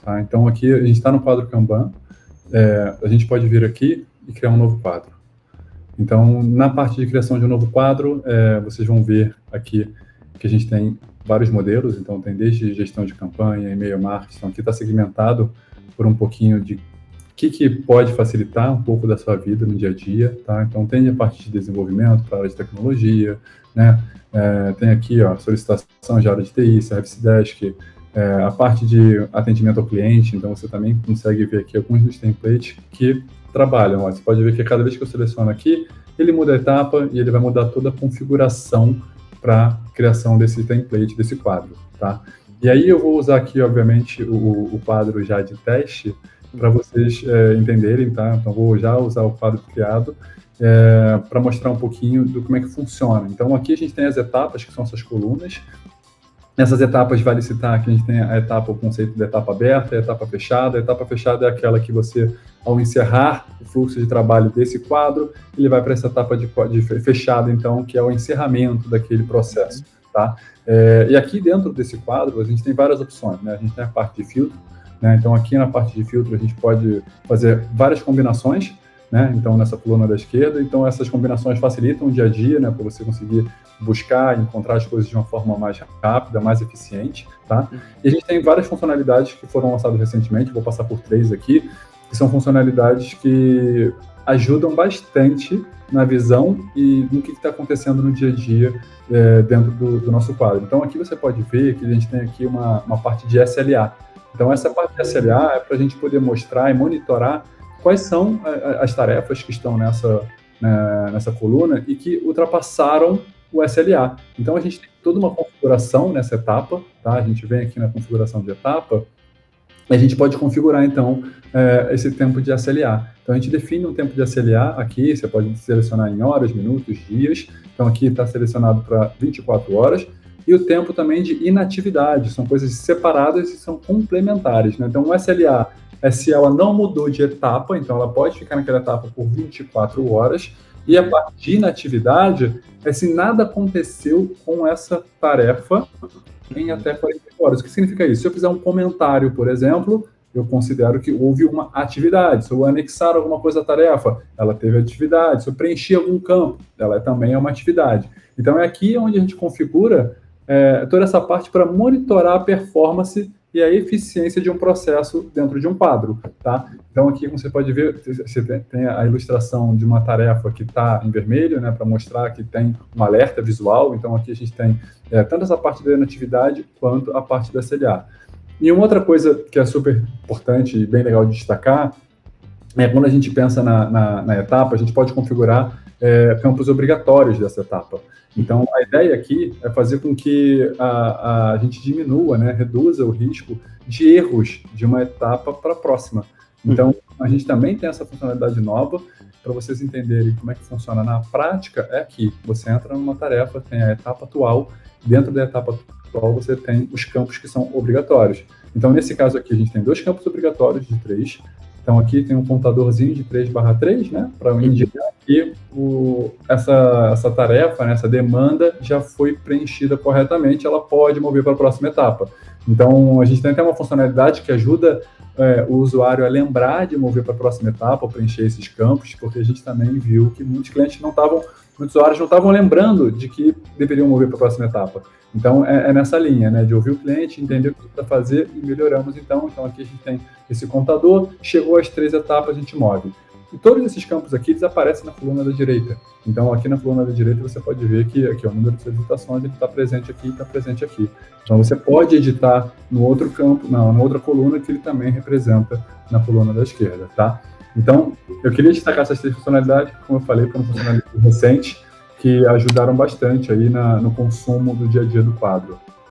tá? Então aqui a gente está no quadro Kanban, a gente pode vir aqui e criar um novo quadro. Então, na parte de criação de um novo quadro, vocês vão ver aqui que a gente tem vários modelos, então tem desde gestão de campanha, e-mail marketing, então aqui está segmentado por um pouquinho de que pode facilitar um pouco da sua vida no dia a dia, tá? Então tem a parte de desenvolvimento para a área de tecnologia, né? Tem aqui, ó, solicitação de área de TI, Service Desk, a parte de atendimento ao cliente, então você também consegue ver aqui alguns dos templates que trabalham, ó. Você pode ver que cada vez que eu seleciono aqui, ele muda a etapa e ele vai mudar toda a configuração para criação desse template, desse quadro, tá? E aí eu vou usar aqui, obviamente, o quadro já de teste para vocês entenderem, tá? Então vou já usar o quadro criado para mostrar um pouquinho do como é que funciona. Então aqui a gente tem as etapas, que são essas colunas. Nessas etapas vale citar que a gente tem a etapa, o conceito da etapa aberta, a etapa fechada. A etapa fechada é aquela que você, ao encerrar o fluxo de trabalho desse quadro, ele vai para essa etapa de fechada, então, que é o encerramento daquele processo, tá? E aqui dentro desse quadro a gente tem várias opções, né? A gente tem a parte de filtro, né? Então aqui na parte de filtro a gente pode fazer várias combinações, né? Então, nessa coluna da esquerda, então essas combinações facilitam o dia a dia, né? Para você conseguir buscar, encontrar as coisas de uma forma mais rápida, mais eficiente, tá? E a gente tem várias funcionalidades que foram lançadas recentemente, vou passar por 3 aqui, que são funcionalidades que ajudam bastante na visão e no que está acontecendo no dia a dia dentro do nosso quadro. Então, aqui você pode ver que a gente tem aqui uma parte de SLA. Então, essa parte de SLA é para a gente poder mostrar e monitorar quais são as tarefas que estão nessa coluna e que ultrapassaram o SLA. Então, a gente tem toda uma configuração nessa etapa, tá? A gente vem aqui na configuração de etapa e a gente pode configurar, então, esse tempo de SLA. Então, a gente define um tempo de SLA aqui, você pode selecionar em horas, minutos, dias. Então, aqui está selecionado para 24 horas. E o tempo também de inatividade, são coisas separadas e são complementares, né? Então, o SLA é se ela não mudou de etapa, então ela pode ficar naquela etapa por 24 horas, e a parte de inatividade é se nada aconteceu com essa tarefa em até 48 horas. O que significa isso? Se eu fizer um comentário, por exemplo, eu considero que houve uma atividade. Se eu anexar alguma coisa à tarefa, ela teve atividade. Se eu preencher algum campo, ela também é uma atividade. Então, é aqui onde a gente configura toda essa parte para monitorar a performance e a eficiência de um processo dentro de um quadro, tá? Então, aqui, como você pode ver, você tem a ilustração de uma tarefa que está em vermelho, né, para mostrar que tem um alerta visual. Então, aqui a gente tem tanto essa parte da inatividade quanto a parte da SLA. E uma outra coisa que é super importante e bem legal de destacar é quando a gente pensa na etapa, a gente pode configurar campos obrigatórios dessa etapa. Então, a ideia aqui é fazer com que a gente diminua, né, reduza o risco de erros de uma etapa para a próxima. Então, a gente também tem essa funcionalidade nova, para vocês entenderem como é que funciona na prática, é aqui. Você entra numa tarefa, tem a etapa atual, dentro da etapa atual você tem os campos que são obrigatórios. Então, nesse caso aqui, a gente tem 2 campos obrigatórios de 3. Então, aqui tem um contadorzinho de 3/3, né, para indicar que essa tarefa, né, essa demanda já foi preenchida corretamente, ela pode mover para a próxima etapa. Então, a gente tem até uma funcionalidade que ajuda o usuário a lembrar de mover para a próxima etapa, preencher esses campos, porque a gente também viu que muitos usuários não estavam lembrando de que deveriam mover para a próxima etapa. Então, é nessa linha, né, de ouvir o cliente, entender o que precisa fazer e melhoramos. Então, aqui a gente tem esse contador, chegou às 3 etapas, a gente move. E todos esses campos aqui, eles aparecem na coluna da direita. Então, aqui na coluna da direita, você pode ver que aqui, o número de solicitações, ele está presente aqui e está presente aqui. Então, você pode editar no outro campo, na outra coluna, que ele também representa na coluna da esquerda, tá? Então, eu queria destacar essas 3 funcionalidades, como eu falei, foram funcionalidades recentes, que ajudaram bastante aí no consumo do dia a dia do quadro.